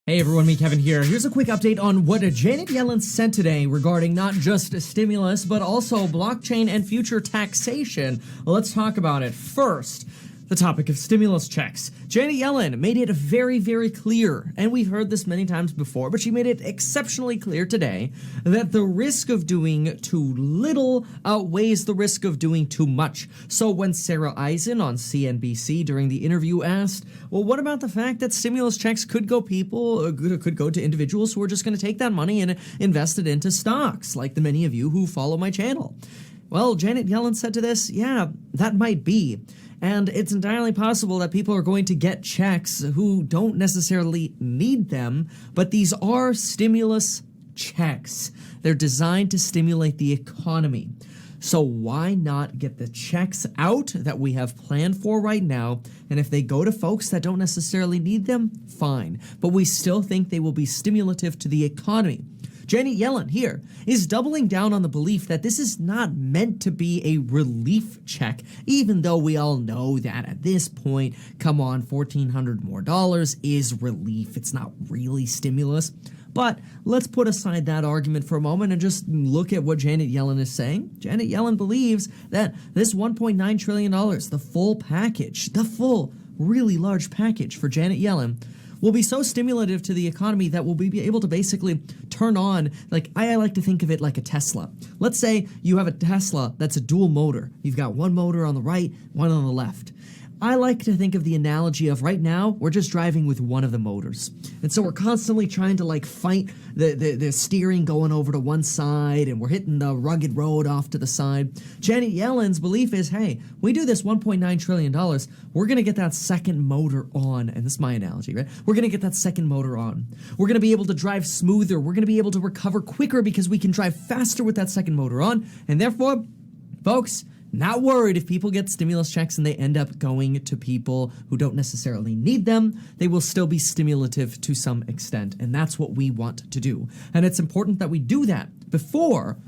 Hey everyone, me Kevin here. Here's a quick update on what Janet Yellen said today regarding not just stimulus, but also blockchain and future taxation. Let's talk about it. First, the topic of stimulus checks. Janet Yellen made it very, very clear, and we've heard this many times before, but she made it exceptionally clear today that the risk of doing too little outweighs the risk of doing too much. So when Sarah Eisen on CNBC during the interview asked, well, what about the fact that stimulus checks could go to individuals who are just going to take that money and invest it into stocks, like the many of you who follow my channel? Well, Janet Yellen said to this, yeah, that might be. And it's entirely possible that people are going to get checks who don't necessarily need them, but these are stimulus checks. They're designed to stimulate the economy. So why not get the checks out that we have planned for right now? And if they go to folks that don't necessarily need them, fine. But we still think they will be stimulative to the economy. Janet Yellen here is doubling down on the belief that this is not meant to be a relief check, even though we all know that at this point, come on, $1,400 more is relief. It's not really stimulus. But let's put aside that argument for a moment and just look at what Janet Yellen is saying. Janet Yellen believes that this $1.9 trillion, the full package, the full really large package for Janet Yellen, will be so stimulative to the economy that we'll be able to basically turn on, like I like to think of it like a Tesla. Let's say you have a Tesla that's a dual motor. You've got one motor on the right, one on the left. I like to think of the analogy of right now, we're just driving with one of the motors. And so we're constantly trying to like fight the steering going over to one side, and we're hitting the rugged road off to the side. Janet Yellen's belief is, hey, we do this $1.9 trillion, we're going to get that second motor on. And this is my analogy, right? We're going to get that second motor on. We're going to be able to drive smoother. We're going to be able to recover quicker because we can drive faster with that second motor on. And therefore, folks, not worried if people get stimulus checks and they end up going to people who don't necessarily need them. They will still be stimulative to some extent, and that's what we want to do. And it's important that we do that before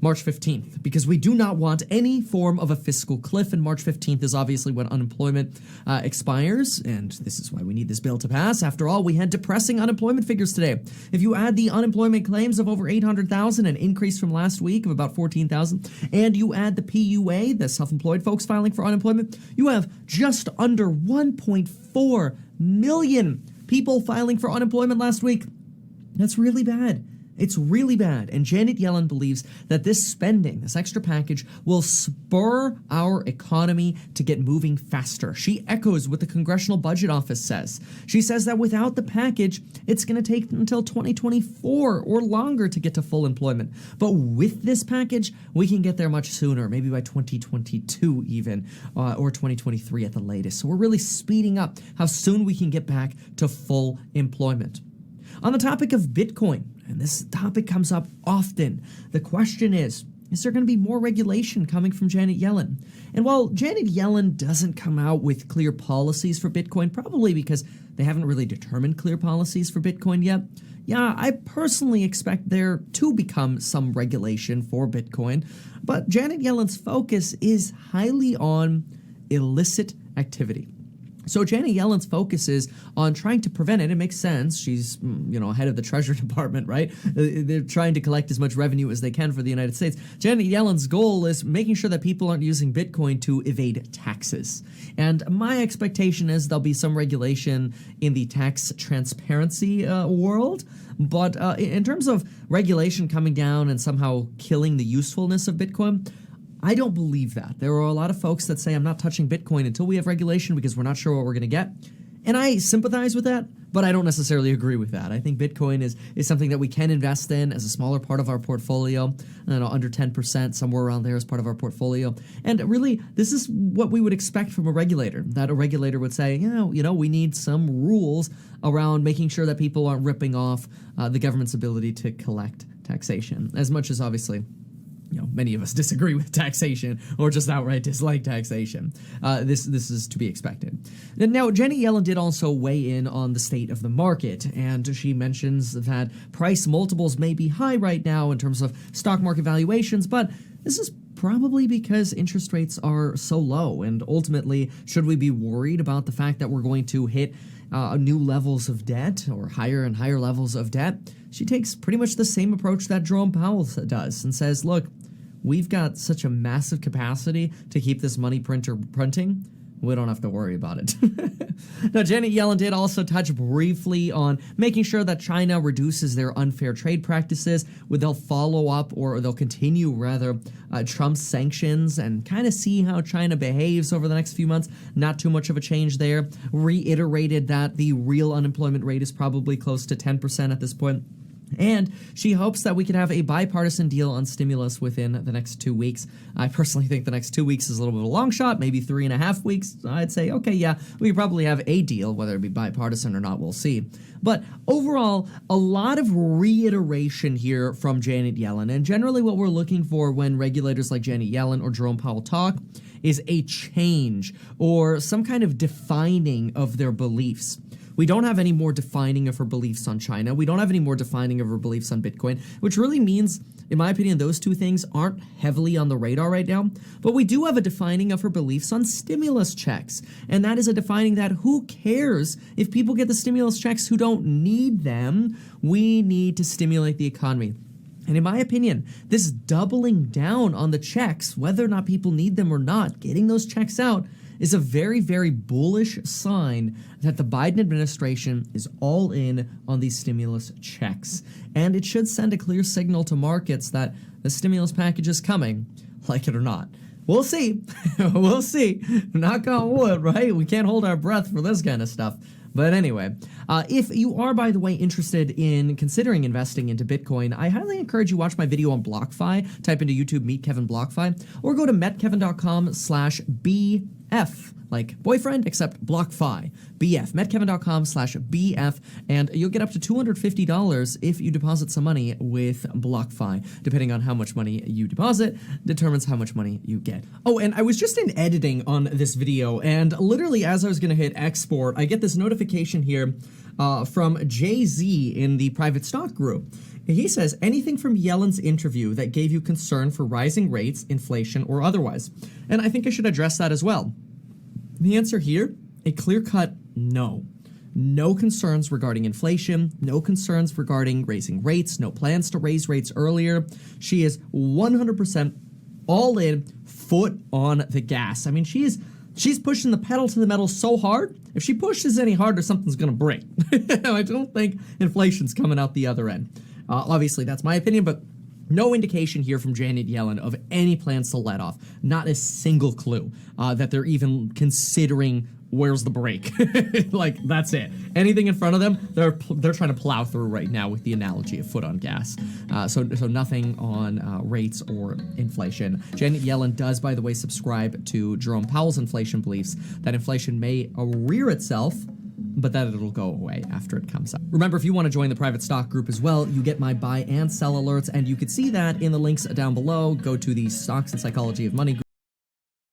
March 15th, because we do not want any form of a fiscal cliff, and March 15th is obviously when unemployment expires, and this is why we need this bill to pass. After all, we had depressing unemployment figures today. If you add the unemployment claims of over 800,000, an increase from last week of about 14,000, and you add the PUA, the self-employed folks filing for unemployment, you have just under 1.4 million people filing for unemployment last week. That's really bad. It's really bad, and Janet Yellen believes that this spending, this extra package, will spur our economy to get moving faster. She echoes what the Congressional Budget Office says. She says that without the package, it's going to take until 2024 or longer to get to full employment. But with this package, we can get there much sooner, maybe by 2022 even, or 2023 at the latest. So we're really speeding up how soon we can get back to full employment. On the topic of Bitcoin, and this topic comes up often, the question is there going to be more regulation coming from Janet Yellen? And while Janet Yellen doesn't come out with clear policies for Bitcoin, probably because they haven't really determined clear policies for Bitcoin yet, yeah, I personally expect there to become some regulation for Bitcoin. But Janet Yellen's focus is highly on illicit activity. So Janet Yellen's focus is on trying to prevent it. It makes sense. She's, head of the Treasury Department, right? They're trying to collect as much revenue as they can for the United States. Janet Yellen's goal is making sure that people aren't using Bitcoin to evade taxes. And my expectation is there'll be some regulation in the tax transparency world. But in terms of regulation coming down and somehow killing the usefulness of Bitcoin, I don't believe that. There are a lot of folks that say, I'm not touching Bitcoin until we have regulation because we're not sure what we're going to get. And I sympathize with that, but I don't necessarily agree with that. I think Bitcoin is something that we can invest in as a smaller part of our portfolio, under 10%, somewhere around there as part of our portfolio. And really, this is what we would expect from a regulator, that a regulator would say, we need some rules around making sure that people aren't ripping off the government's ability to collect taxation, as much as obviously many of us disagree with taxation or just outright dislike taxation. This is to be expected. Now, Janet Yellen did also weigh in on the state of the market, and she mentions that price multiples may be high right now in terms of stock market valuations, but this is probably because interest rates are so low, and ultimately, should we be worried about the fact that we're going to hit new levels of debt or higher and higher levels of debt, she takes pretty much the same approach that Jerome Powell does and says, look, we've got such a massive capacity to keep this money printing. We don't have to worry about it. Now, Janet Yellen did also touch briefly on making sure that China reduces their unfair trade practices, where they'll follow up, or they'll continue, rather, Trump's sanctions and kind of see how China behaves over the next few months. Not too much of a change there. Reiterated that the real unemployment rate is probably close to 10% at this point. And she hopes that we can have a bipartisan deal on stimulus within the next 2 weeks. I personally think the next 2 weeks is a little bit of a long shot, maybe 3.5 weeks. I'd say, okay, yeah, we could probably have a deal, whether it be bipartisan or not, we'll see. But overall, a lot of reiteration here from Janet Yellen. And generally what we're looking for when regulators like Janet Yellen or Jerome Powell talk is a change or some kind of defining of their beliefs. We don't have any more defining of her beliefs on China. We don't have any more defining of her beliefs on Bitcoin, which really means, in my opinion, those two things aren't heavily on the radar right now. But we do have a defining of her beliefs on stimulus checks. And that is a defining that who cares if people get the stimulus checks who don't need them? We need to stimulate the economy. And in my opinion, this doubling down on the checks, whether or not people need them or not, getting those checks out, is a very, very bullish sign that the Biden administration is all in on these stimulus checks. And it should send a clear signal to markets that the stimulus package is coming, like it or not. We'll see. We'll see. Knock on wood, right? We can't hold our breath for this kind of stuff. But anyway, if you are, by the way, interested in considering investing into Bitcoin, I highly encourage you watch my video on BlockFi. Type into YouTube, Meet Kevin BlockFi, or go to metkevin.com/BF, like boyfriend, except BlockFi, BF, metkevin.com/BF, and you'll get up to $250 if you deposit some money with BlockFi. Depending on how much money you deposit, determines how much money you get. Oh, and I was just in editing on this video, and literally as I was going to hit export, I get this notification here from Jay-Z in the private stock group. He says, anything from Yellen's interview that gave you concern for rising rates, inflation, or otherwise? And I think I should address that as well. The answer here, a clear-cut no. No concerns regarding inflation, no concerns regarding raising rates, no plans to raise rates earlier. She is 100% all in, foot on the gas. I mean, she's pushing the pedal to the metal so hard, if she pushes any harder, something's going to break. I don't think inflation's coming out the other end. Obviously, that's my opinion, but no indication here from Janet Yellen of any plans to let off. Not a single clue that they're even considering where's the break. Like, that's it. Anything in front of them, they're trying to plow through right now with the analogy of foot on gas. So nothing on rates or inflation. Janet Yellen does, by the way, subscribe to Jerome Powell's inflation beliefs that inflation may rear itself, but that it'll go away after it comes up. Remember, if you want to join the private stock group as well, you get my buy and sell alerts, and you can see that in the links down below. Go to the Stocks and Psychology of Money group.